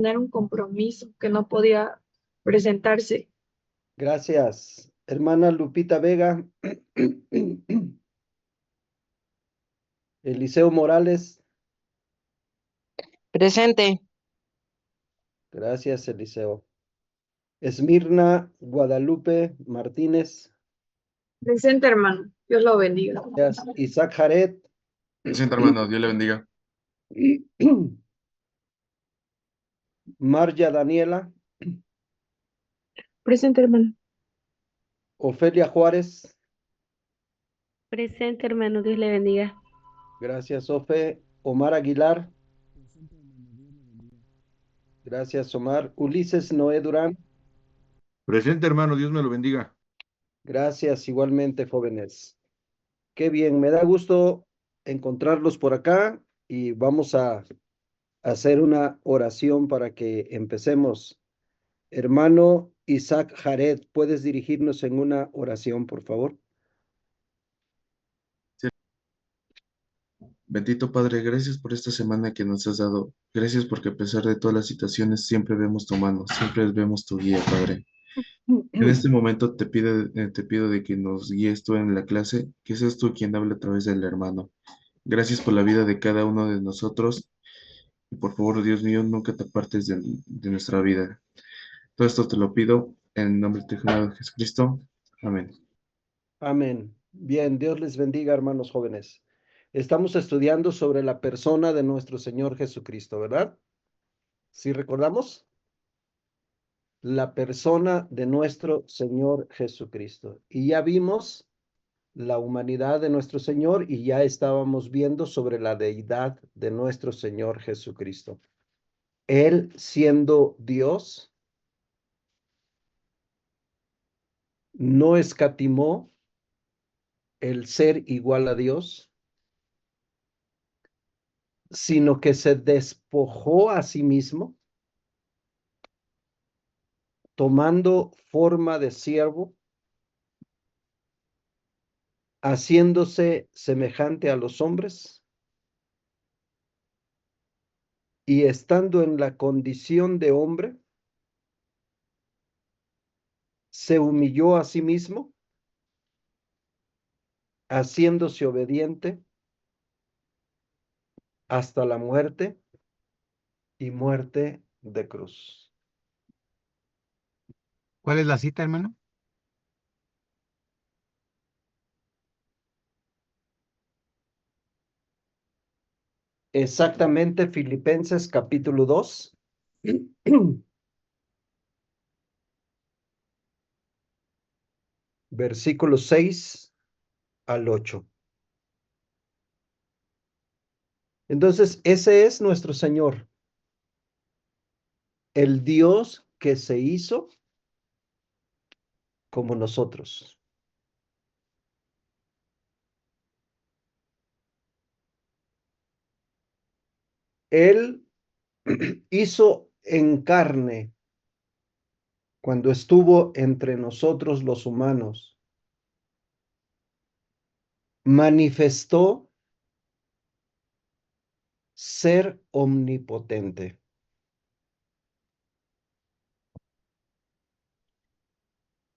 tener un compromiso que no podía presentarse. Gracias. Hermana Lupita Vega. Eliseo Morales. Presente. Gracias, Eliseo. Esmirna Guadalupe Martínez. Presente, hermano. Dios lo bendiga. Gracias. Isaac Jared. Presente, hermano, Dios le bendiga. Marya Daniela. Presente, hermano. Ofelia Juárez. Presente, hermano. Dios le bendiga. Gracias, Ofe. Omar Aguilar. Gracias, Omar. Ulises Noé Durán. Presente, hermano, Dios me lo bendiga. Gracias, igualmente, jóvenes. Qué bien, me da gusto encontrarlos por acá y vamos a hacer una oración para que empecemos. Hermano Isaac Jared, ¿puedes dirigirnos en una oración, por favor? Bendito Padre, gracias por esta semana que nos has dado. Gracias porque a pesar de todas las situaciones siempre vemos tu mano, siempre vemos tu guía, Padre. En este momento te pido de que nos guíes tú en la clase, que seas tú quien hable a través del hermano. Gracias por la vida de cada uno de nosotros y por favor, Dios mío, nunca te apartes de nuestra vida. Todo esto te lo pido en el nombre de tu Hijo Jesucristo. Amén. Amén. Bien, Dios les bendiga, hermanos jóvenes. Estamos estudiando sobre la persona de nuestro Señor Jesucristo, ¿verdad? ¿Sí recordamos? La persona de nuestro Señor Jesucristo. Y ya vimos la humanidad de nuestro Señor y ya estábamos viendo sobre la deidad de nuestro Señor Jesucristo. Él siendo Dios, no escatimó el ser igual a Dios, sino que se despojó a sí mismo, tomando forma de siervo, haciéndose semejante a los hombres, y estando en la condición de hombre, se humilló a sí mismo, haciéndose obediente hasta la muerte y muerte de cruz. ¿Cuál es la cita, hermano? Exactamente, Filipenses capítulo 2. Versículos 6 al 8. Entonces, ese es nuestro Señor, el Dios que se hizo como nosotros. Él hizo en carne cuando estuvo entre nosotros los humanos. Manifestó ser omnipotente.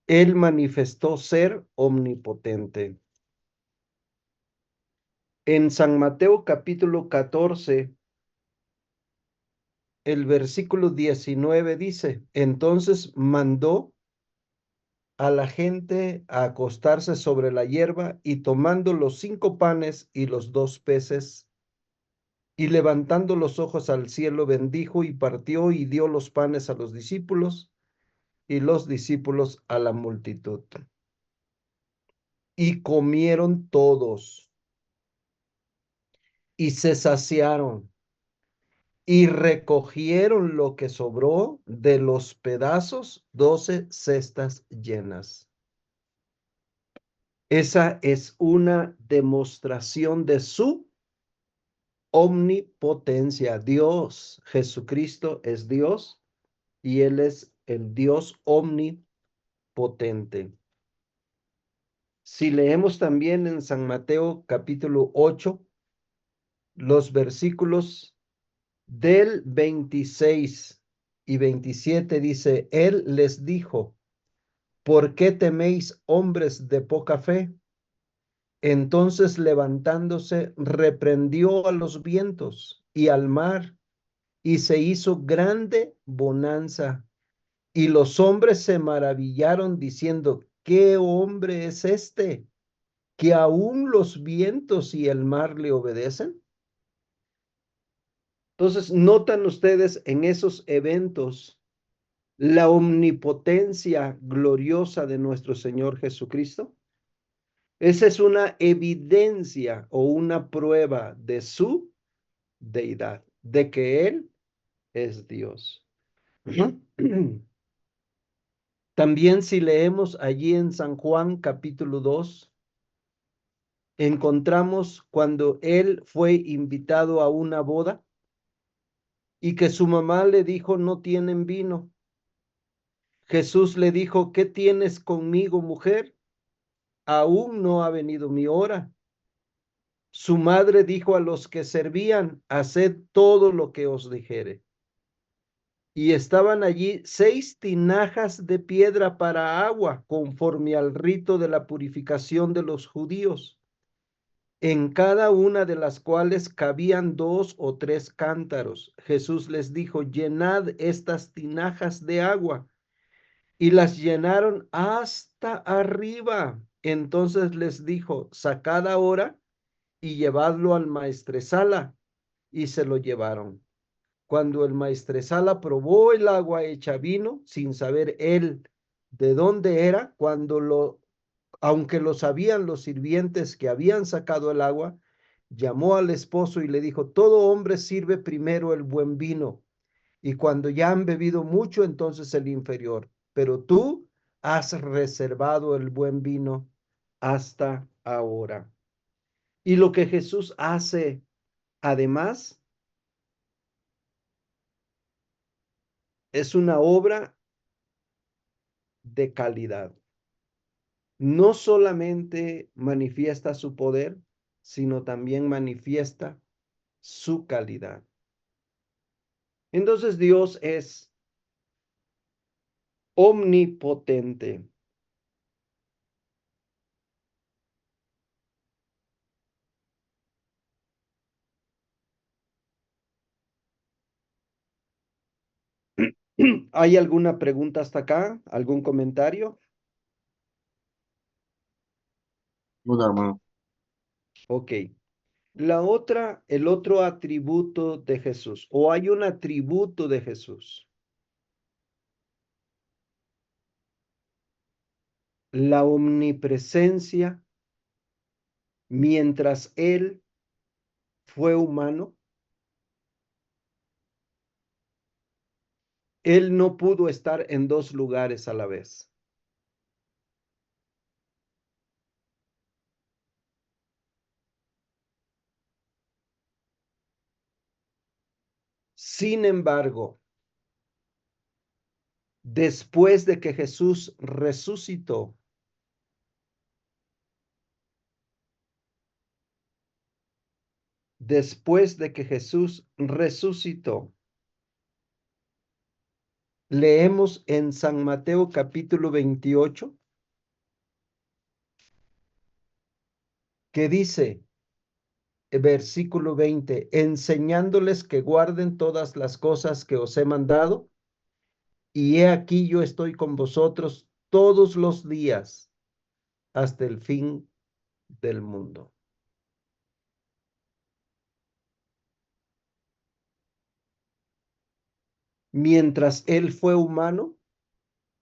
Él manifestó ser omnipotente. En San Mateo capítulo 14, el versículo 19 dice, entonces mandó a la gente a acostarse sobre la hierba y tomando los 5 panes y los 2 peces, y levantando los ojos al cielo, bendijo y partió y dio los panes a los discípulos y los discípulos a la multitud. Y comieron todos y se saciaron y recogieron lo que sobró de los pedazos, 12 cestas llenas. Esa es una demostración de su omnipotencia. Dios, Jesucristo es Dios y Él es el Dios omnipotente. Si leemos también en San Mateo capítulo 8, los versículos del 26 y 27 dice, Él les dijo, ¿por qué teméis, hombres de poca fe? Entonces levantándose, reprendió a los vientos y al mar, y se hizo grande bonanza. Y los hombres se maravillaron diciendo, ¿qué hombre es este, que aún los vientos y el mar le obedecen? Entonces, notan ustedes en esos eventos la omnipotencia gloriosa de nuestro Señor Jesucristo. Esa es una evidencia o una prueba de su deidad, de que Él es Dios. También si leemos allí en San Juan capítulo 2, encontramos cuando Él fue invitado a una boda y que su mamá le dijo, no tienen vino. Jesús le dijo, ¿qué tienes conmigo, mujer? Aún no ha venido mi hora. Su madre dijo a los que servían, haced todo lo que os dijere. Y estaban allí 6 tinajas de piedra para agua, conforme al rito de la purificación de los judíos, en cada una de las cuales cabían 2 o 3 cántaros. Jesús les dijo, llenad estas tinajas de agua. Y las llenaron hasta arriba. Entonces les dijo, sacad ahora y llevadlo al maestresala. Y se lo llevaron. Cuando el maestresala probó el agua hecha vino, sin saber él de dónde era, aunque lo sabían los sirvientes que habían sacado el agua, llamó al esposo y le dijo, todo hombre sirve primero el buen vino, y cuando ya han bebido mucho, entonces el inferior. Pero tú has reservado el buen vino hasta ahora. Y lo que Jesús hace, además, es una obra de calidad. No solamente manifiesta su poder, sino también manifiesta su calidad. Entonces Dios es omnipotente. ¿Hay alguna pregunta hasta acá? ¿Algún comentario? Bueno, hermano. Ok. El otro atributo de Jesús, o hay un atributo de Jesús, la omnipresencia mientras Él fue humano. Él no pudo estar en 2 lugares a la vez. Sin embargo, después de que Jesús resucitó, leemos en San Mateo capítulo 28, que dice, versículo 20, enseñándoles que guarden todas las cosas que os he mandado, y he aquí yo estoy con vosotros todos los días hasta el fin del mundo. Mientras Él fue humano,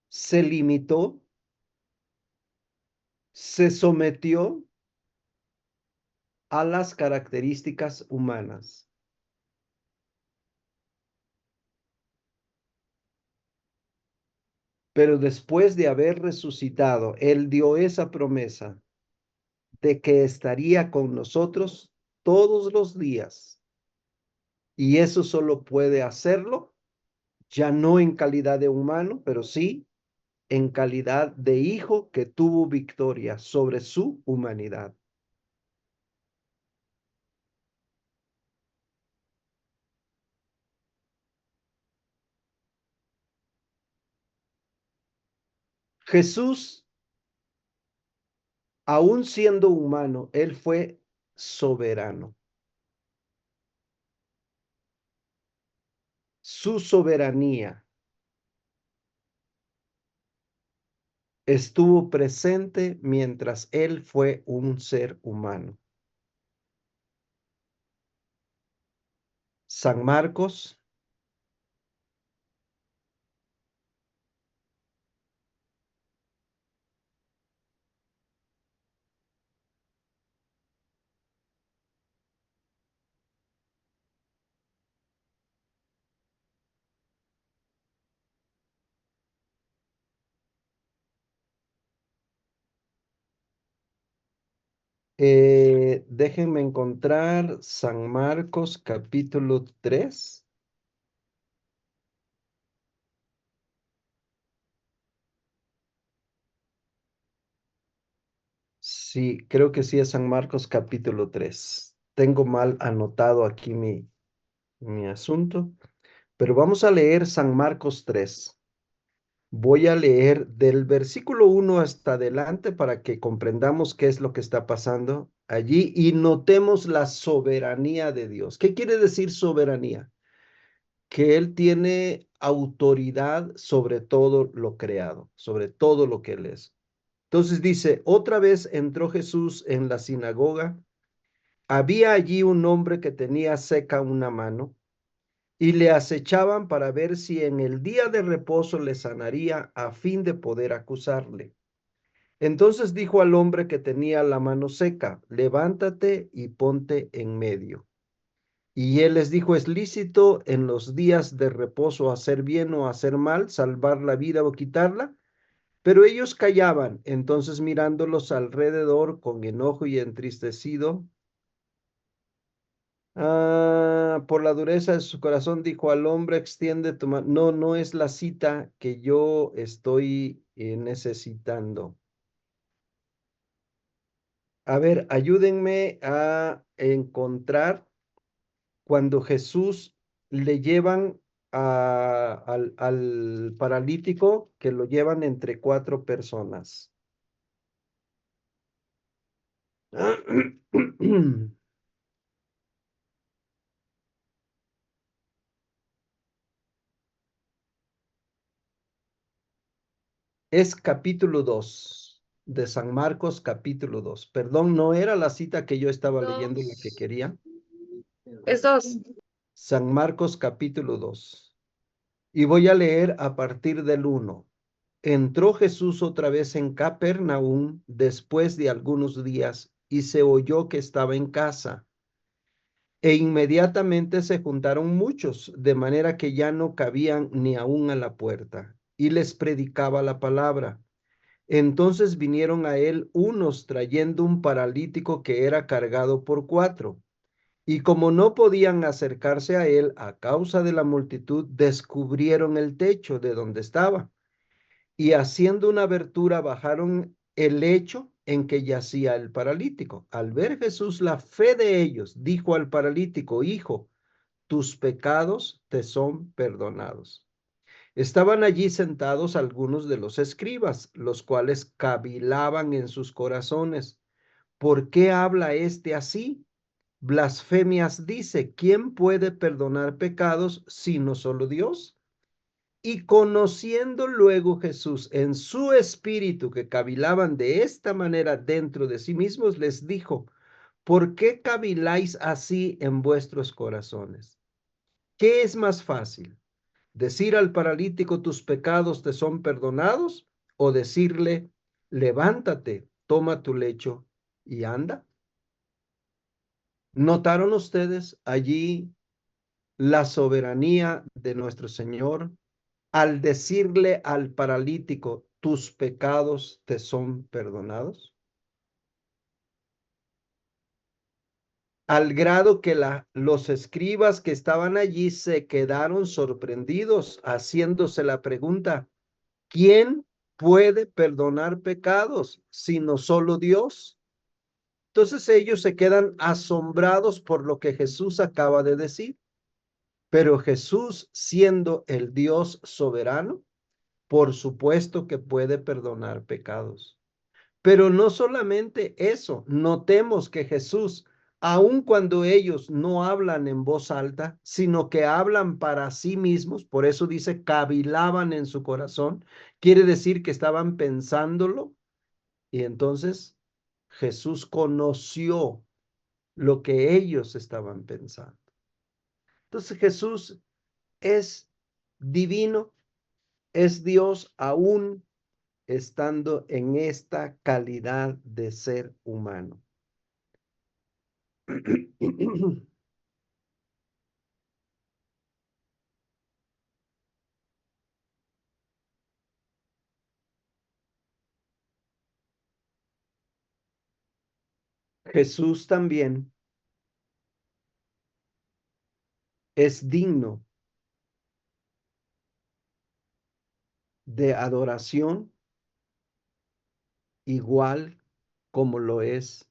se limitó, se sometió a las características humanas. Pero después de haber resucitado, Él dio esa promesa de que estaría con nosotros todos los días. Y eso solo puede hacerlo, ya no en calidad de humano, pero sí en calidad de hijo que tuvo victoria sobre su humanidad. Jesús, aún siendo humano, él fue soberano. Su soberanía estuvo presente mientras él fue un ser humano. San Marcos, déjenme encontrar San Marcos capítulo 3. Sí, creo que sí es San Marcos capítulo 3. Tengo mal anotado aquí mi asunto, pero vamos a leer San Marcos 3. Voy a leer del versículo 1 hasta adelante para que comprendamos qué es lo que está pasando allí y notemos la soberanía de Dios. ¿Qué quiere decir soberanía? Que Él tiene autoridad sobre todo lo creado, sobre todo lo que Él es. Entonces dice, otra vez entró Jesús en la sinagoga. Había allí un hombre que tenía seca una mano y le acechaban para ver si en el día de reposo le sanaría a fin de poder acusarle. Entonces dijo al hombre que tenía la mano seca, levántate y ponte en medio. Y él les dijo, es lícito en los días de reposo hacer bien o hacer mal, salvar la vida o quitarla. Pero ellos callaban. Entonces mirándolos alrededor con enojo y entristecido, por la dureza de su corazón, dijo al hombre, extiende tu mano. No, no es la cita que yo estoy necesitando. A ver, ayúdenme a encontrar cuando Jesús le llevan al paralítico, que lo llevan entre 4 personas. Es capítulo 2 de San Marcos, capítulo 2. Perdón, no era la cita que yo estaba leyendo la que quería. Es 2. San Marcos, capítulo 2. Y voy a leer a partir del 1. Entró Jesús otra vez en Capernaum después de algunos días y se oyó que estaba en casa. E inmediatamente se juntaron muchos, de manera que ya no cabían ni aún a la puerta, y les predicaba la palabra. Entonces vinieron a él unos trayendo un paralítico que era cargado por 4. Y como no podían acercarse a él a causa de la multitud, descubrieron el techo de donde estaba. Y haciendo una abertura, bajaron el lecho en que yacía el paralítico. Al ver Jesús la fe de ellos, dijo al paralítico, hijo, tus pecados te son perdonados. Estaban allí sentados algunos de los escribas, los cuales cavilaban en sus corazones. ¿Por qué habla este así? Blasfemias dice, ¿quién puede perdonar pecados sino solo Dios? Y conociendo luego Jesús en su espíritu que cavilaban de esta manera dentro de sí mismos, les dijo, ¿por qué caviláis así en vuestros corazones? ¿Qué es más fácil? ¿Decir al paralítico tus pecados te son perdonados? ¿O decirle, levántate, toma tu lecho y anda? ¿Notaron ustedes allí la soberanía de nuestro Señor al decirle al paralítico, tus pecados te son perdonados? Al grado que los escribas que estaban allí se quedaron sorprendidos, haciéndose la pregunta, ¿quién puede perdonar pecados sino solo Dios? Entonces ellos se quedan asombrados por lo que Jesús acaba de decir. Pero Jesús, siendo el Dios soberano, Por supuesto que puede perdonar pecados. Pero no solamente eso, notemos que Jesús, aun cuando ellos no hablan en voz alta, sino que hablan para sí mismos, por eso dice cavilaban en su corazón, quiere decir que estaban pensándolo, y entonces Jesús conoció lo que ellos estaban pensando. Entonces Jesús es divino, es Dios aún estando en esta calidad de ser humano. Jesús también es digno de adoración igual como lo es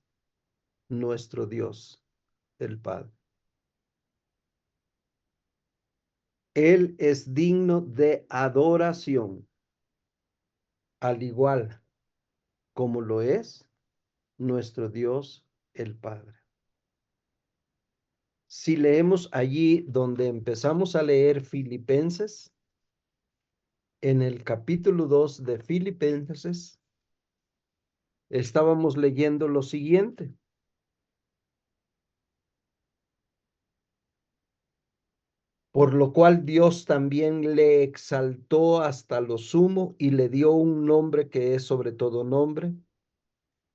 nuestro Dios, el Padre. Él es digno de adoración, al igual como lo es nuestro Dios, el Padre. Si leemos allí donde empezamos a leer Filipenses, en el capítulo 2 de Filipenses, estábamos leyendo lo siguiente. Por lo cual Dios también le exaltó hasta lo sumo y le dio un nombre que es sobre todo nombre,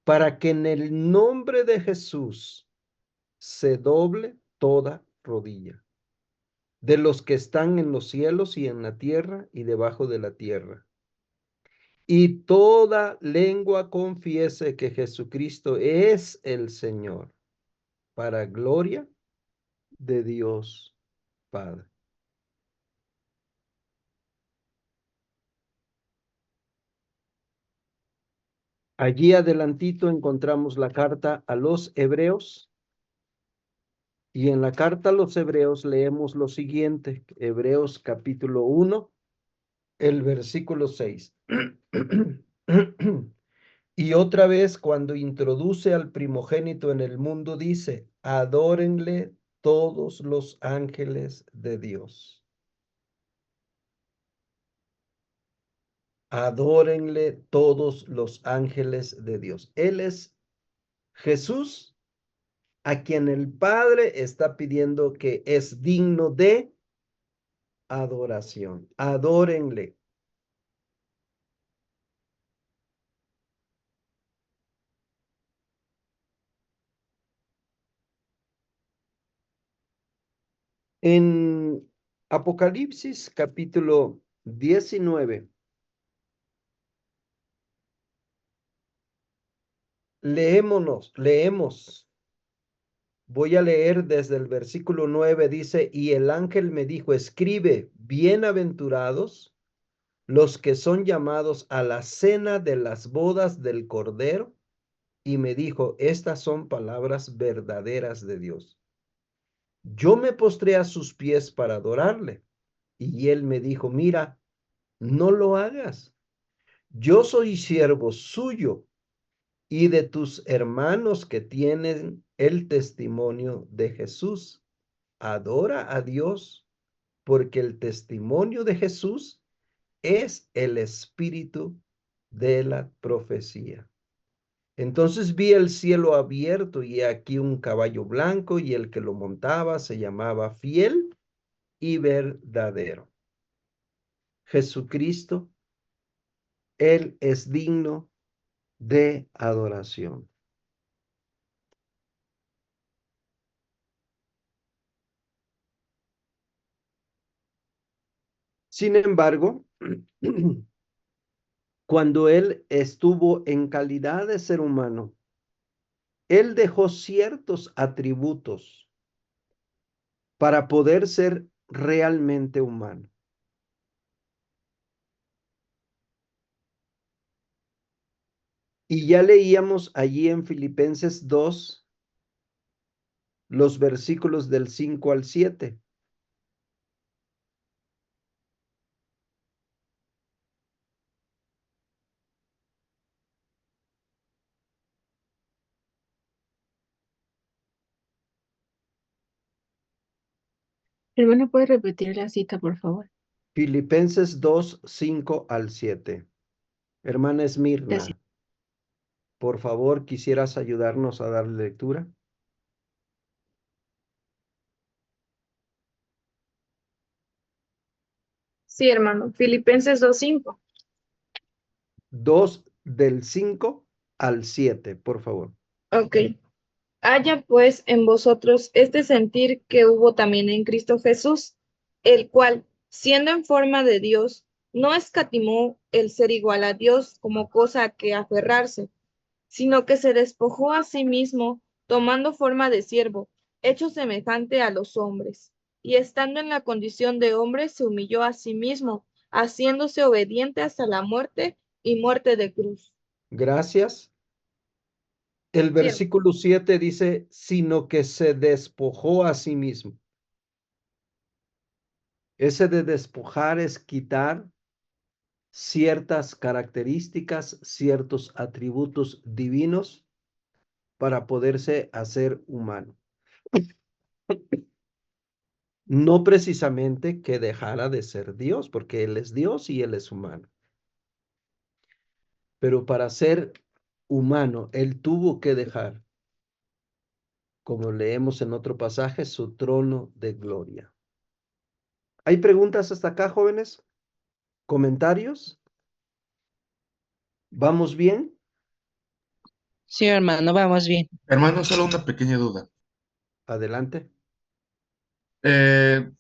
para que en el nombre de Jesús se doble toda rodilla, de los que están en los cielos y en la tierra y debajo de la tierra. Y toda lengua confiese que Jesucristo es el Señor, para gloria de Dios Padre. Allí adelantito encontramos la carta a los Hebreos, y en la carta a los Hebreos leemos lo siguiente, Hebreos capítulo 1, el versículo 6. Y otra vez cuando introduce al primogénito en el mundo dice, adórenle todos los ángeles de Dios. Adórenle todos los ángeles de Dios. Él es Jesús, a quien el Padre está pidiendo que es digno de adoración. Adórenle. En Apocalipsis capítulo 19, leemos. Voy a leer desde el versículo 9, dice, y el ángel me dijo, escribe, bienaventurados los que son llamados a la cena de las bodas del Cordero. Y me dijo, estas son palabras verdaderas de Dios. Yo me postré a sus pies para adorarle. Y él me dijo, mira, no lo hagas. Yo soy siervo suyo y de tus hermanos que tienen el testimonio de Jesús. Adora a Dios, porque el testimonio de Jesús es el espíritu de la profecía. Entonces vi el cielo abierto y aquí un caballo blanco y el que lo montaba se llamaba Fiel y Verdadero. Jesucristo, Él es digno de adoración. Sin embargo, cuando Él estuvo en calidad de ser humano, Él dejó ciertos atributos para poder ser realmente humano. Y ya leíamos allí en Filipenses 2, los versículos del 5 al 7. Hermano, ¿puede repetir la cita, por favor? Filipenses 2, 5 al 7. Hermana Gracias. Esmirna, por favor, ¿quisieras ayudarnos a dar lectura? Sí, hermano. Filipenses 2:5. 2 del 5 al 7, por favor. Ok. Haya pues en vosotros este sentir que hubo también en Cristo Jesús, el cual, siendo en forma de Dios, no escatimó el ser igual a Dios como cosa a que aferrarse, sino que se despojó a sí mismo, tomando forma de siervo, hecho semejante a los hombres, y estando en la condición de hombre, se humilló a sí mismo, haciéndose obediente hasta la muerte y muerte de cruz. Gracias. El Sí, versículo 7 dice, sino que se despojó a sí mismo. Ese de despojar es quitar ciertas características, ciertos atributos divinos para poderse hacer humano. No precisamente que dejara de ser Dios, porque Él es Dios y Él es humano. Pero para ser humano, Él tuvo que dejar, como leemos en otro pasaje, su trono de gloria. ¿Hay preguntas hasta acá, jóvenes? ¿Comentarios? ¿Vamos bien? Sí, hermano, vamos bien. Hermano, solo una pequeña duda. Adelante. Eh,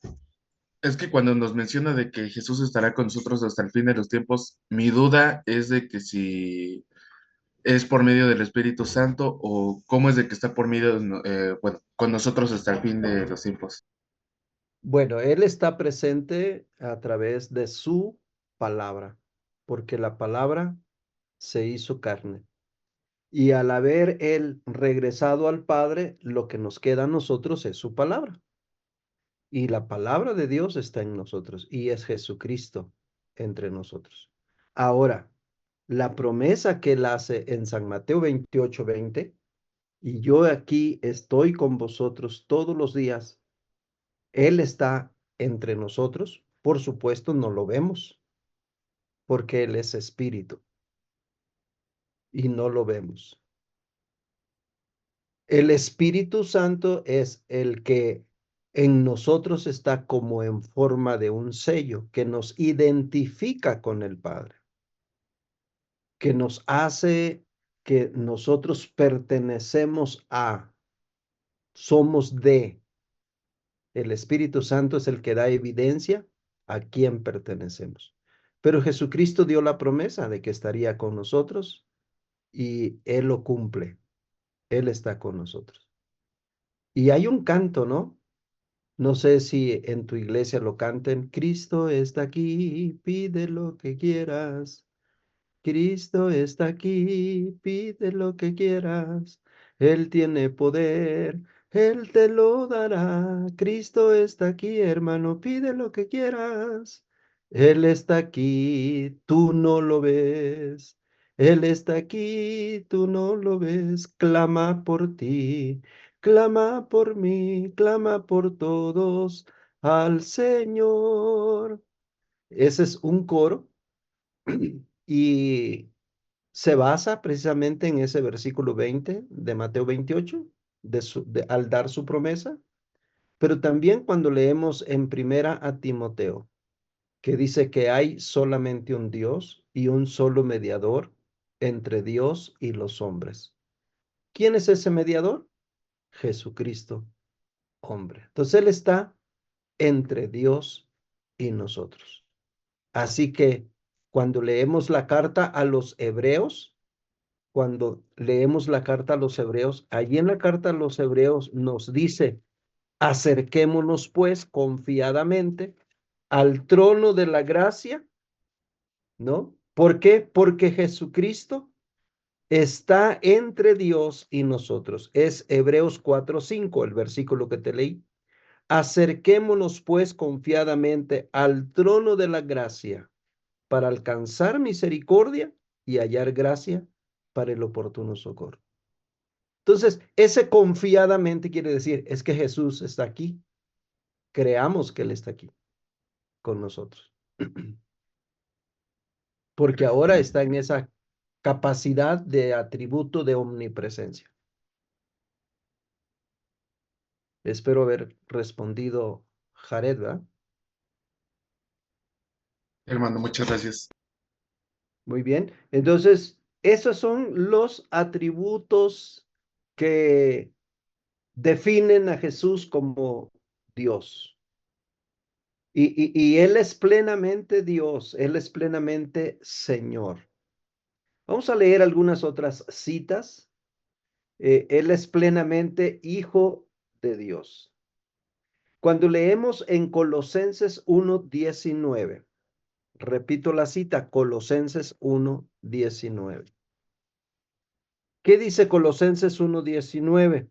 es que cuando nos menciona de que Jesús estará con nosotros hasta el fin de los tiempos, mi duda es de que si es por medio del Espíritu Santo o cómo es de que está por medio, bueno, con nosotros hasta el fin de los tiempos. Bueno, Él está presente a través de su palabra, porque la palabra se hizo carne. Y al haber Él regresado al Padre, lo que nos queda a nosotros es su palabra. Y la palabra de Dios está en nosotros y es Jesucristo entre nosotros. Ahora, la promesa que Él hace en San Mateo 28:20, y yo aquí estoy con vosotros todos los días, Él está entre nosotros. Por supuesto, no lo vemos porque Él es espíritu y no lo vemos. El Espíritu Santo es el que en nosotros está como en forma de un sello que nos identifica con el Padre, que nos hace que nosotros pertenecemos a, somos de. El Espíritu Santo es el que da evidencia a quién pertenecemos. Pero Jesucristo dio la promesa de que estaría con nosotros y Él lo cumple. Él está con nosotros. Y hay un canto, ¿no? No sé si en tu iglesia lo canten. Cristo está aquí, pide lo que quieras. Cristo está aquí, pide lo que quieras. Él tiene poder, Él te lo dará. Cristo está aquí, hermano, pide lo que quieras. Él está aquí, tú no lo ves. Él está aquí, tú no lo ves. Clama por ti, clama por mí, clama por todos al Señor. Ese es un coro y se basa precisamente en ese versículo 20 de Mateo 28, al dar su promesa, pero también cuando leemos en primera a Timoteo, que dice que hay solamente un Dios y un solo mediador entre Dios y los hombres. ¿Quién es ese mediador? Jesucristo, hombre. Entonces Él está entre Dios y nosotros. Así que cuando leemos la carta a los hebreos, cuando leemos la carta a los hebreos, allí en la carta a los hebreos nos dice, acerquémonos pues confiadamente al trono de la gracia, ¿no? ¿Por qué? Porque Jesucristo está entre Dios y nosotros. Es Hebreos 4:5, el versículo que te leí. Acerquémonos pues confiadamente al trono de la gracia para alcanzar misericordia y hallar gracia para el oportuno socorro. Entonces, ese confiadamente quiere decir, es que Jesús está aquí. creamos que Él está aquí con nosotros. Porque ahora está en esa capacidad de atributo de omnipresencia. Espero haber respondido, Jared, ¿verdad? Hermano, muchas gracias. Muy bien. Entonces, esos son los atributos que definen a Jesús como Dios. Y Él es plenamente Dios, Él es plenamente Señor. Vamos a leer algunas otras citas. Él es plenamente Hijo de Dios. Cuando leemos en Colosenses 1:19, repito la cita, Colosenses 1:19. ¿Qué dice Colosenses 1:19?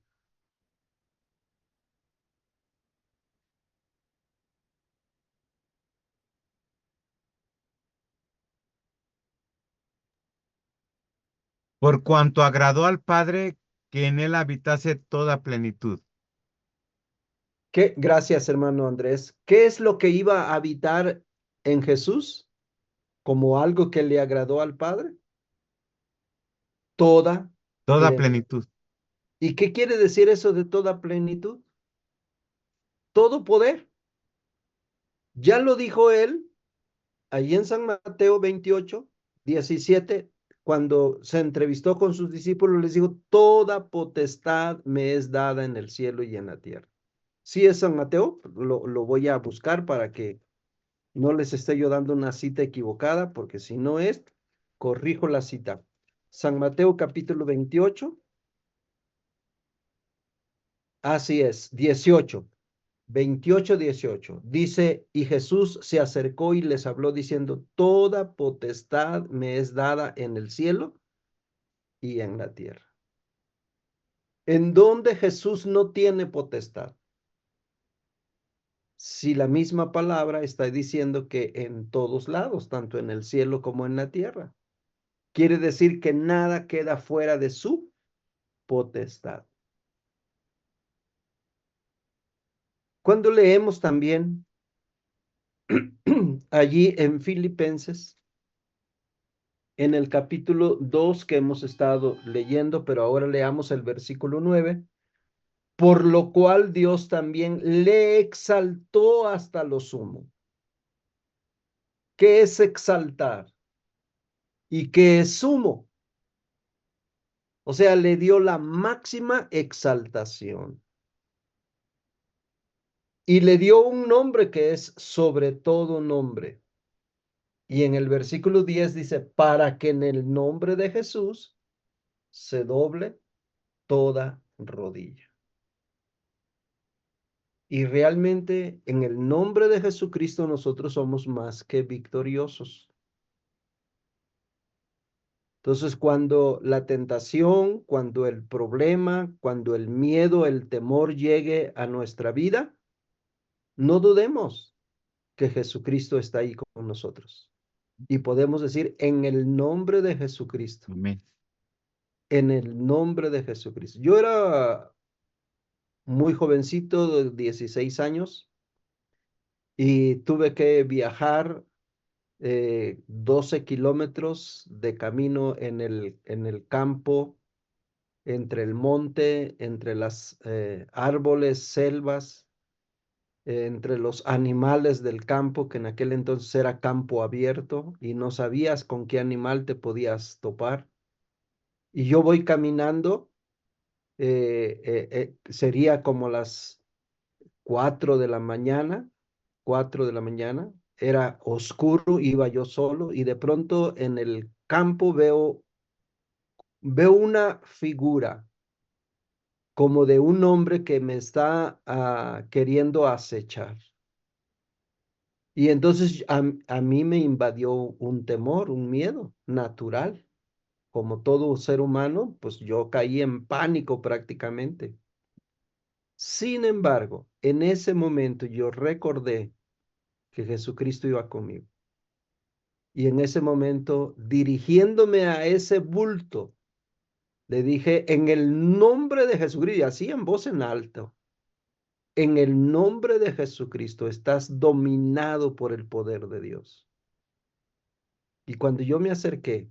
Por cuanto agradó al Padre que en él habitase toda plenitud. Gracias, hermano Andrés. ¿Qué es lo que iba a habitar en Jesús como algo que le agradó al Padre? Toda Toda plenitud. plenitud. ¿Y qué quiere decir eso de toda plenitud? Todo poder. Ya lo dijo él allí en San Mateo 28:17, cuando se entrevistó con sus discípulos, les dijo, toda potestad me es dada en el cielo y en la tierra. Sí es San Mateo, lo voy a buscar para que no les esté yo dando una cita equivocada, porque si no es, corrijo la cita. San Mateo capítulo 28. Así es, 18. 28:18. Dice, y Jesús se acercó y les habló diciendo, toda potestad me es dada en el cielo y en la tierra. ¿En dónde Jesús no tiene potestad? Si la misma palabra está diciendo que en todos lados, tanto en el cielo como en la tierra. Quiere decir que nada queda fuera de su potestad. Cuando leemos también allí en Filipenses, en el capítulo 2 que hemos estado leyendo, pero ahora leamos el versículo 9, por lo cual Dios también le exaltó hasta lo sumo. ¿Qué es exaltar? ¿Y qué es sumo? O sea, le dio la máxima exaltación. Y le dio un nombre que es sobre todo nombre. Y en el versículo 10 dice, para que en el nombre de Jesús se doble toda rodilla. Y realmente en el nombre de Jesucristo nosotros somos más que victoriosos. Entonces, cuando la tentación, cuando el problema, cuando el miedo, el temor llegue a nuestra vida, no dudemos que Jesucristo está ahí con nosotros. Y podemos decir, en el nombre de Jesucristo. Amén. En el nombre de Jesucristo. Yo era muy jovencito, de 16 años, y tuve que viajar 12 kilómetros de camino en el campo, entre el monte, entre las árboles, selvas, entre los animales del campo, que en aquel entonces era campo abierto y no sabías con qué animal te podías topar. Y yo voy caminando, sería como las 4 de la mañana, 4 de la mañana, era oscuro, iba yo solo y de pronto en el campo veo una figura como de un hombre que me está queriendo acechar. Y entonces a mí me invadió un temor, un miedo natural. Como todo ser humano, pues yo caí en pánico prácticamente. Sin embargo, en ese momento yo recordé que Jesucristo iba conmigo. Y en ese momento, dirigiéndome a ese bulto, le dije, en el nombre de Jesucristo, y así en voz en alto, en el nombre de Jesucristo estás dominado por el poder de Dios. Y cuando yo me acerqué,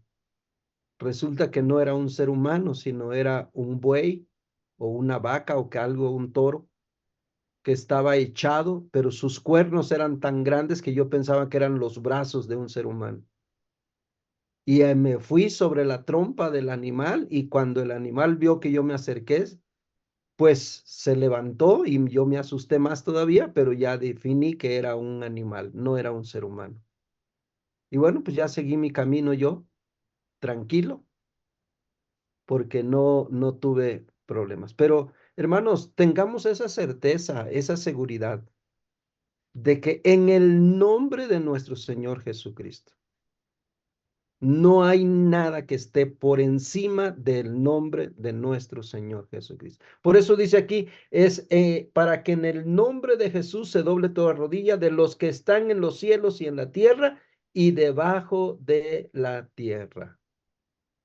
resulta que no era un ser humano, sino era un buey o una vaca o que algo, un toro, que estaba echado, pero sus cuernos eran tan grandes que yo pensaba que eran los brazos de un ser humano. Y me fui sobre la trompa del animal y cuando el animal vio que yo me acerqué, pues se levantó y yo me asusté más todavía, pero ya definí que era un animal, no era un ser humano. Y bueno, pues ya seguí mi camino yo, tranquilo, porque no tuve problemas. Pero hermanos, tengamos esa certeza, esa seguridad de que en el nombre de nuestro Señor Jesucristo, no hay nada que esté por encima del nombre de nuestro Señor Jesucristo. Por eso dice aquí, es para que en el nombre de Jesús se doble toda rodilla de los que están en los cielos y en la tierra y debajo de la tierra.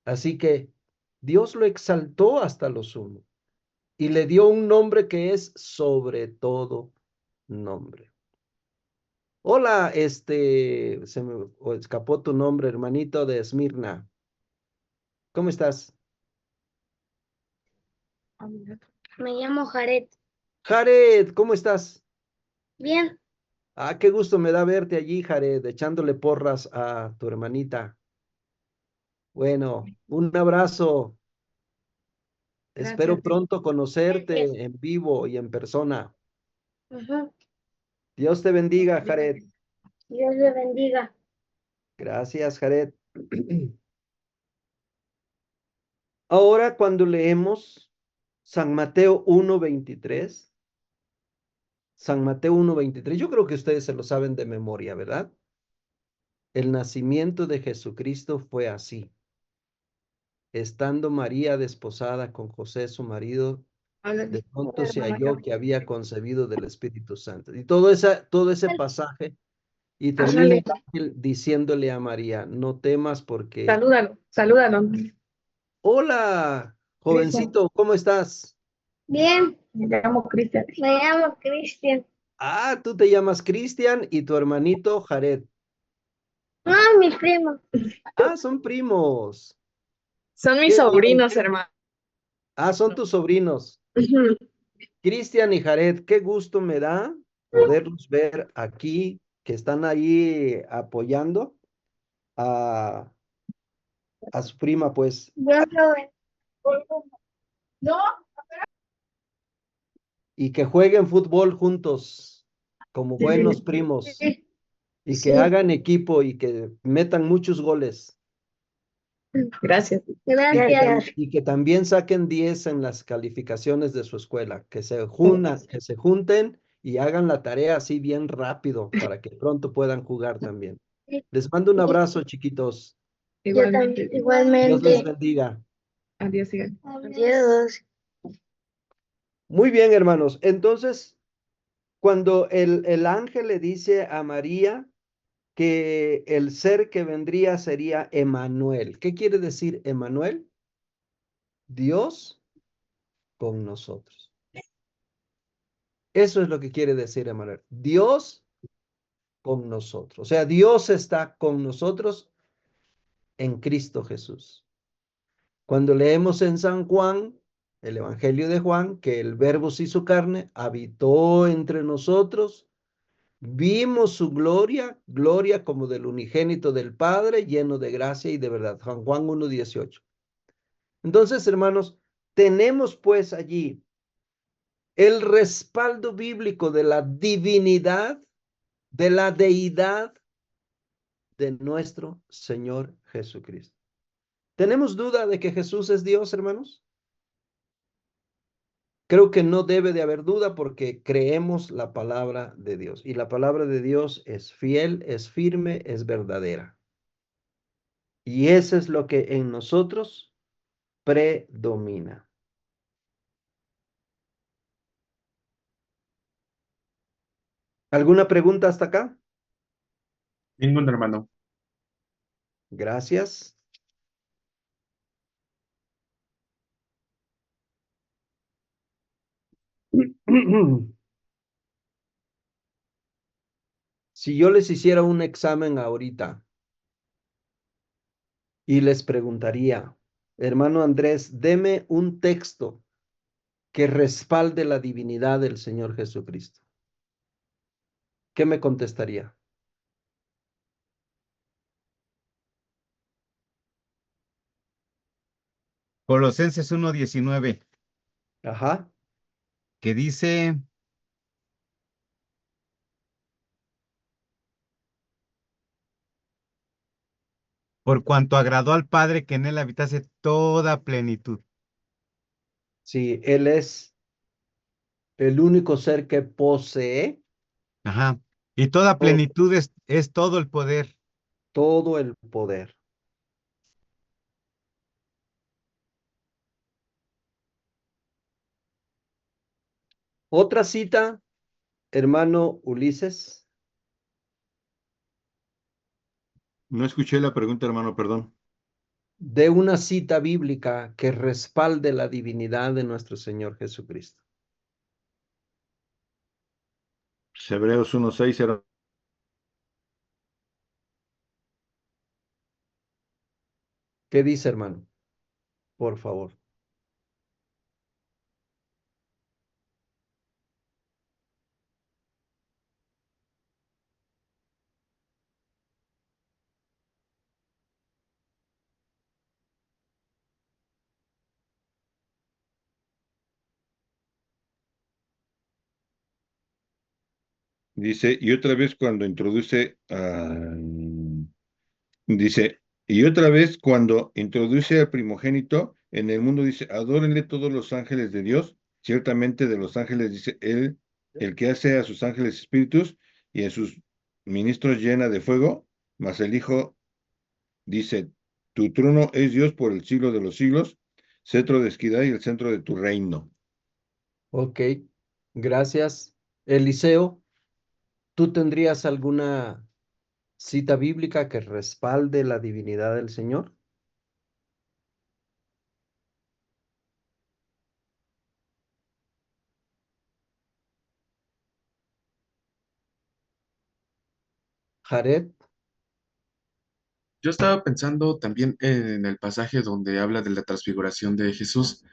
Así que Dios lo exaltó hasta lo sumo y le dio un nombre que es sobre todo nombre. Hola, se me escapó tu nombre, hermanito de Esmirna. ¿Cómo estás? Me llamo Jared. Jared, ¿cómo estás? Bien, Ah, qué gusto me da verte allí, Jared, echándole porras a tu hermanita. Bueno, un abrazo. Espero Gracias. pronto conocerte gracias. en vivo y en persona. Ujú. Dios te bendiga, Jared. Dios le bendiga. Gracias, Jared. Ahora, cuando leemos San Mateo 1:23, San Mateo 1:23, yo creo que ustedes se lo saben de memoria, ¿verdad? El nacimiento de Jesucristo fue así. Estando María desposada con José, su marido, de pronto se halló que había concebido del Espíritu Santo. Y todo ese pasaje, y termina el ángel diciéndole a María, no temas porque... Salúdalo, salúdalo. Hola, Cristian. jovencito, ¿cómo estás? Bien, Me llamo Cristian. me llamo Cristian. Ah, tú te llamas Cristian y tu hermanito Jared. No, mi primo. Ah, son primos. Son mis Qué bien. sobrinos, hermano. Ah, son tus sobrinos. Cristian y Jared, qué gusto me da poderlos ver aquí, que están ahí apoyando a, a su prima, pues, Dios lo bendiga. No, y que jueguen fútbol juntos, como buenos primos, y que sí, hagan equipo y que metan muchos goles, Gracias. gracias. y que también saquen 10 en las calificaciones de su escuela, que que se junten y hagan la tarea así bien rápido para que pronto puedan jugar también. Les mando un abrazo, chiquitos. Yo también, Igualmente. Dios les igualmente. bendiga. Adiós, sigan. Adiós. Muy bien, hermanos. Entonces, cuando el ángel le dice a María que el ser que vendría sería Emanuel. ¿Qué quiere decir Emanuel? Dios con nosotros. Eso es lo que quiere decir Emanuel. Dios con nosotros. O sea, Dios está con nosotros en Cristo Jesús. Cuando leemos en San Juan, el Evangelio de Juan, que el Verbo se hizo carne, habitó entre nosotros, vimos su gloria, gloria como del unigénito del Padre, lleno de gracia y de verdad. San Juan 1:18. Entonces, hermanos, tenemos pues allí el respaldo bíblico de la divinidad, de la deidad de nuestro Señor Jesucristo. ¿Tenemos duda de que Jesús es Dios, hermanos? Creo que no debe de haber duda porque creemos la palabra de Dios. Y la palabra de Dios es fiel, es firme, es verdadera. Y eso es lo que en nosotros predomina. ¿Alguna pregunta hasta acá? Ningún hermano. Gracias. Si yo les hiciera un examen ahorita y les preguntaría, hermano Andrés, deme un texto que respalde la divinidad del Señor Jesucristo, ¿qué me contestaría? Colosenses 1:19, Ajá. que dice, por cuanto agradó al Padre que en él habitase toda plenitud. Sí, Él es el único ser que posee Ajá. Y toda todo, plenitud es todo el poder. todo el poder. Otra cita, hermano Ulises, No escuché la pregunta, hermano, perdón. de una cita bíblica que respalde la divinidad de nuestro Señor Jesucristo. Hebreos 1:6 era. ¿Qué dice, hermano? Por favor. Dice, y otra vez cuando dice, y otra vez cuando introduce al primogénito en el mundo, dice, adórenle todos los ángeles de Dios. Ciertamente de los ángeles, dice, él, el que hace a sus ángeles espíritus y a sus ministros llena de fuego, mas el Hijo dice, tu trono es Dios por el siglo de los siglos, cetro de equidad y el centro de tu reino. Ok, gracias. Eliseo, ¿tú tendrías alguna cita bíblica que respalde la divinidad del Señor? Jared, Yo estaba pensando también en el pasaje donde habla de la transfiguración de Jesús,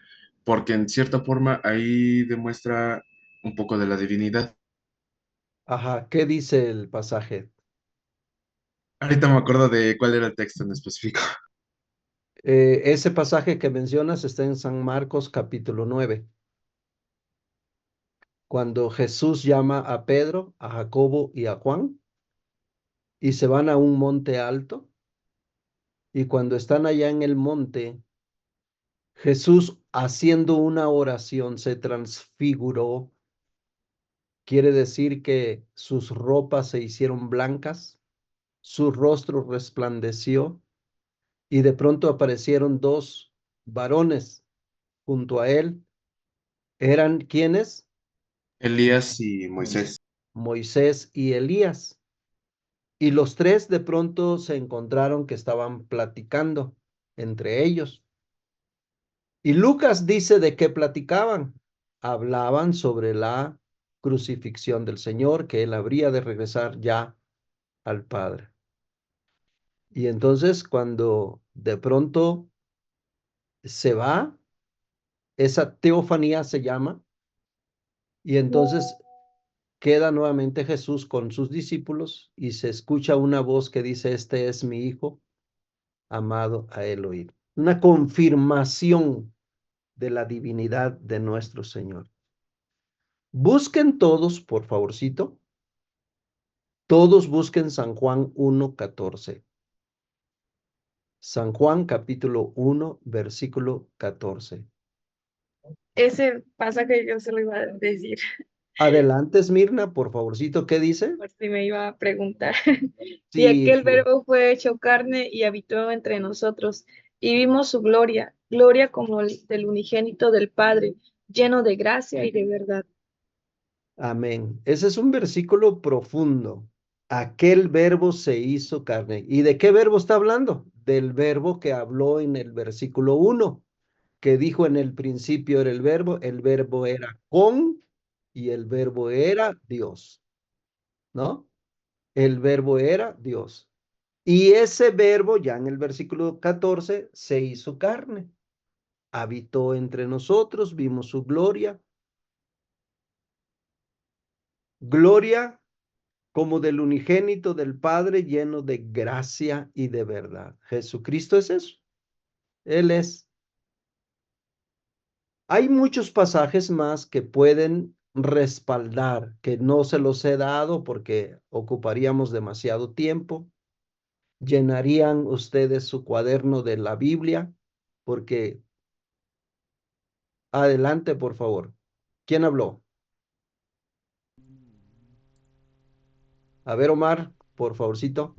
porque en cierta forma ahí demuestra un poco de la divinidad. ajá, ¿qué dice el pasaje? Ahorita me acuerdo de cuál era el texto en específico. Ese pasaje que mencionas está en San Marcos capítulo 9, cuando Jesús llama a Pedro, a Jacobo y a Juan y se van a un monte alto y cuando están allá en el monte, Jesús haciendo una oración se transfiguró. Quiere decir que sus ropas se hicieron blancas, su rostro resplandeció y de pronto aparecieron dos varones junto a él. ¿Eran quiénes? Elías y Moisés. Moisés y Elías. Y los tres de pronto se encontraron que estaban platicando entre ellos. Y Lucas dice de qué platicaban. Hablaban sobre la crucifixión del Señor, que él habría de regresar ya al Padre. Y entonces cuando de pronto se va, esa teofanía se llama, y entonces queda nuevamente Jesús con sus discípulos y se escucha una voz que dice, este es mi hijo amado, a él oír. Una confirmación de la divinidad de nuestro Señor. Busquen todos, por favorcito, todos busquen San Juan 1:14. San Juan capítulo 1, versículo 14. Ese pasaje yo se lo iba a decir, Adelante, Esmirna, por favorcito, ¿qué dice? por si me iba a preguntar. Y Sí, aquel verbo fue hecho carne y habitó entre nosotros, y vimos su gloria, gloria como el del unigénito del Padre, lleno de gracia y de verdad. amén. Ese es un versículo profundo. Aquel verbo se hizo carne. ¿Y de qué verbo está hablando? Del verbo que habló en el versículo 1, que dijo en el principio era el verbo era con y el verbo era Dios, ¿no? El verbo era Dios. Y ese verbo, ya en el versículo 14, se hizo carne. Habitó entre nosotros, vimos su gloria. Gloria como del unigénito del Padre, lleno de gracia y de verdad. Jesucristo es eso. Él es. Hay muchos pasajes más que pueden respaldar, que no se los he dado porque ocuparíamos demasiado tiempo. Llenarían ustedes su cuaderno de la Biblia, porque adelante, por favor. ¿Quién habló? A ver, Omar, por favorcito.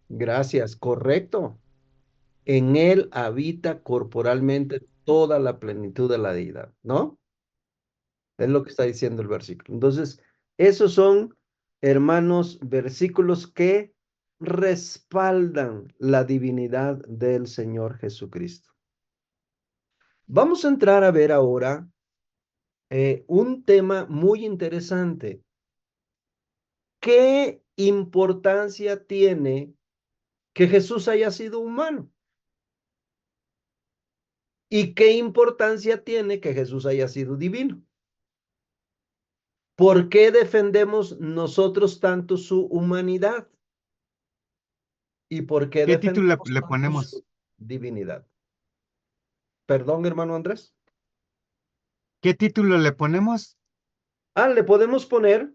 Gracias, correcto. En él habita corporalmente toda la plenitud de la deidad, ¿no? Es lo que está diciendo el versículo. Entonces, esos son, hermanos, versículos que respaldan la divinidad del Señor Jesucristo. Vamos a entrar a ver ahora un tema muy interesante. ¿Qué importancia tiene que Jesús haya sido humano? ¿Y qué importancia tiene que Jesús haya sido divino? ¿Por qué defendemos nosotros tanto su humanidad? ¿Y por qué ¿Qué título defendemos le tanto ponemos? su divinidad? Perdón, hermano Andrés. ¿Qué título le ponemos? Le podemos poner,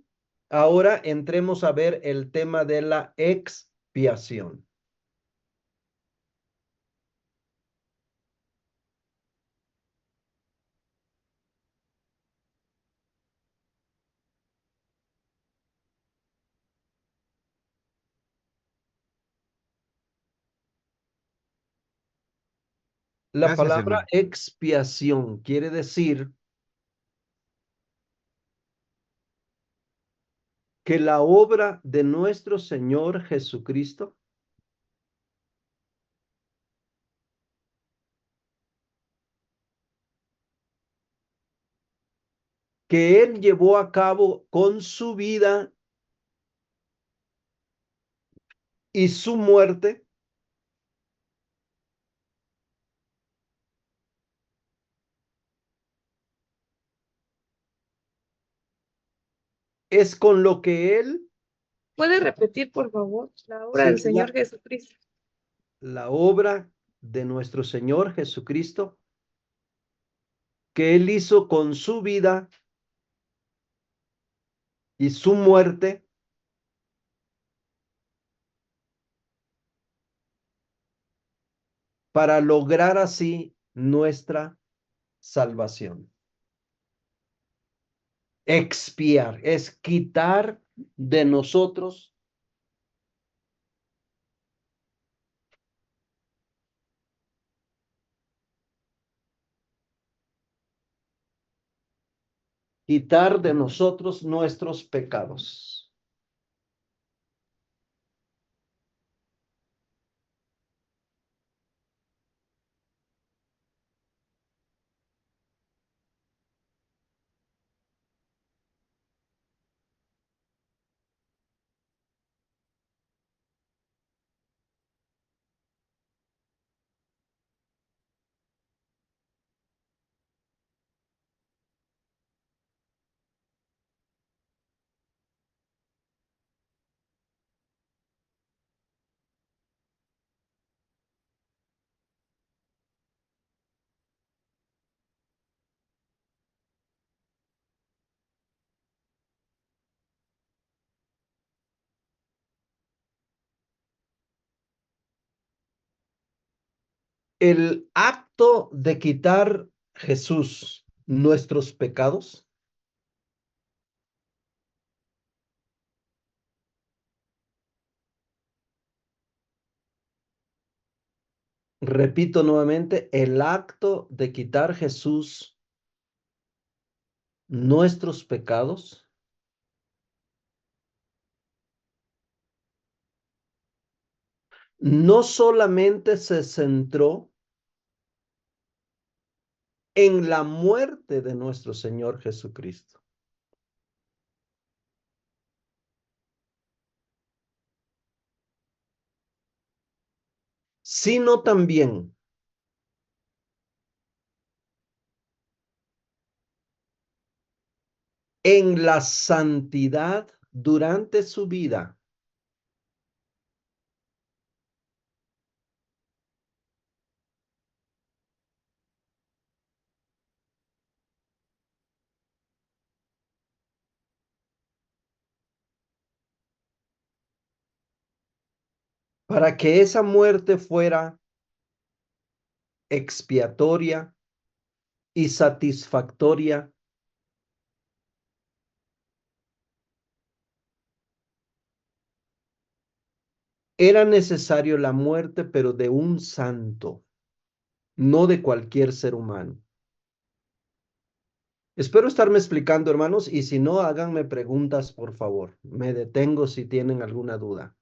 ahora entremos a ver el tema de la expiación. La Gracias, palabra hermano. expiación quiere decir que la obra de nuestro Señor Jesucristo que Él llevó a cabo con su vida y su muerte, es con lo que Él, ¿Puede repetir, por favor, la obra del sería Señor Jesucristo? la obra de nuestro Señor Jesucristo, que Él hizo con su vida y su muerte para lograr así nuestra salvación. Expiar es quitar de nosotros nuestros pecados. El acto de quitar Jesús nuestros pecados repito nuevamente, el acto de quitar Jesús nuestros pecados no solamente se centró en la muerte de nuestro Señor Jesucristo, sino también en la santidad durante su vida. Para que esa muerte fuera expiatoria y satisfactoria, era necesario la muerte, pero de un santo, no de cualquier ser humano. Espero estarme explicando, hermanos, y si no, háganme preguntas, por favor. Me detengo si tienen alguna duda.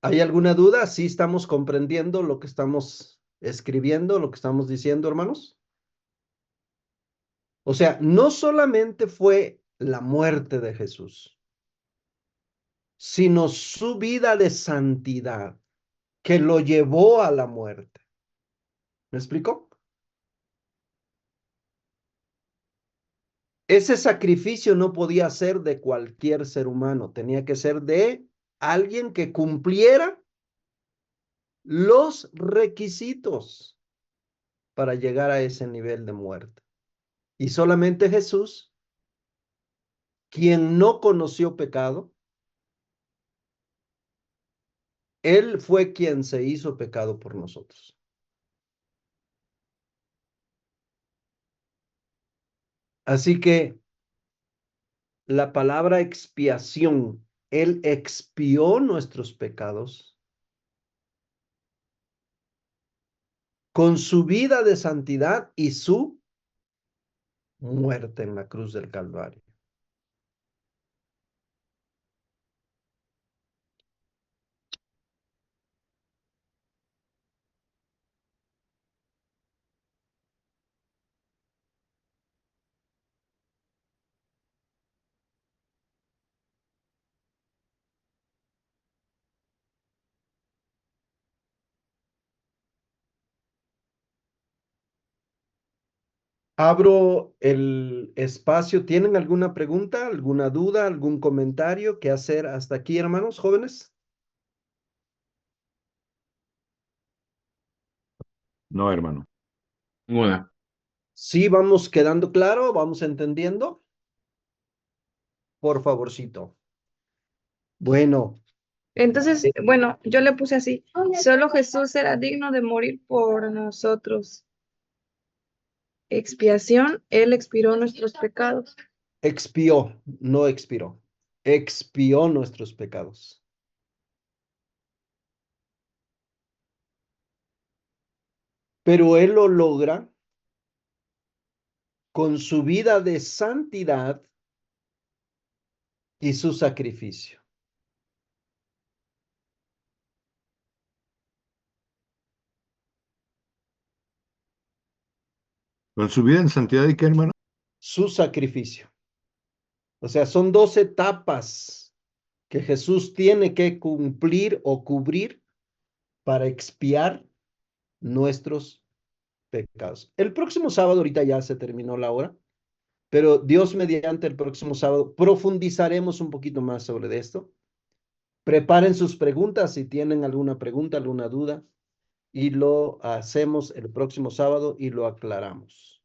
¿Hay alguna duda? ¿Sí estamos comprendiendo lo que estamos escribiendo, lo que estamos diciendo, hermanos? O sea, no solamente fue la muerte de Jesús, sino su vida de santidad que lo llevó a la muerte. ¿Me explico? Ese sacrificio no podía ser de cualquier ser humano, tenía que ser de alguien que cumpliera los requisitos para llegar a ese nivel de muerte. Y solamente Jesús, quien no conoció pecado, él fue quien se hizo pecado por nosotros. Así que la palabra expiación, él expió nuestros pecados con su vida de santidad y su muerte en la cruz del Calvario. Abro el espacio. ¿Tienen alguna pregunta, alguna duda, algún comentario que hacer hasta aquí, hermanos jóvenes? No, hermano. Ninguna. Sí, vamos quedando claro, vamos entendiendo. Por favorcito. Bueno, Entonces, bueno, yo le puse así, solo Jesús era digno de morir por nosotros. Expiación, Él expiró nuestros pecados. expió, no expiró. Expió nuestros pecados. Pero Él lo logra con su vida de santidad y su sacrificio. Con su vida en santidad y qué, hermano. Su sacrificio. O sea, son 2 etapas que Jesús tiene que cumplir o cubrir para expiar nuestros pecados. El próximo sábado, ahorita ya se terminó la hora, pero Dios mediante el próximo sábado profundizaremos un poquito más sobre esto. Preparen sus preguntas si tienen alguna pregunta, alguna duda, y lo hacemos el próximo sábado y lo aclaramos.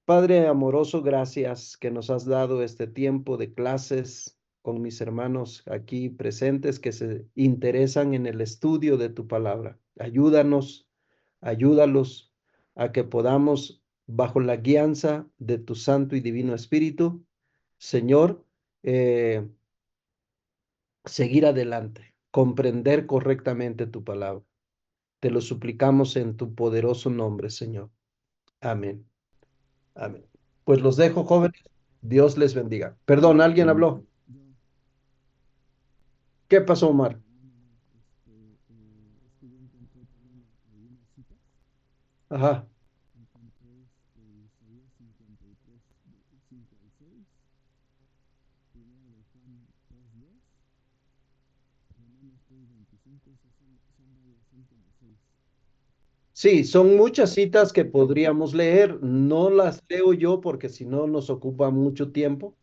Padre amoroso, gracias que nos has dado este tiempo de clases con mis hermanos aquí presentes que se interesan en el estudio de tu palabra. Ayúdanos, ayúdalos a que podamos, bajo la guianza de tu Santo y Divino Espíritu, Señor, seguir adelante, comprender correctamente tu palabra. Te lo suplicamos en tu poderoso nombre, Señor. Amén. Amén. Pues los dejo, jóvenes. Dios les bendiga. Perdón, ¿alguien habló? ¿Qué pasó, Omar? Ajá. Sí, son muchas citas que podríamos leer. No las leo yo porque si no nos ocupa mucho tiempo,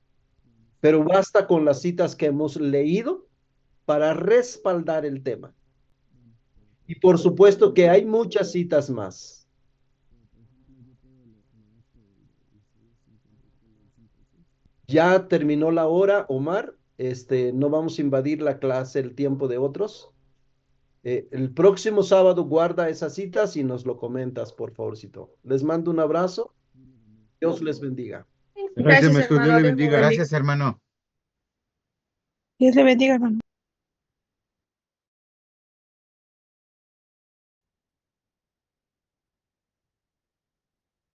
pero basta con las citas que hemos leído para respaldar el tema. Y por supuesto que hay muchas citas más. Ya terminó la hora, Omar. No vamos a invadir la clase, el tiempo de otros. El próximo sábado guarda esas citas y nos lo comentas, por favorcito. Les mando un abrazo. Dios les bendiga. Gracias, maestro. Dios hermano. le Dios bendiga. bendiga. Gracias, hermano. Dios le bendiga, hermano.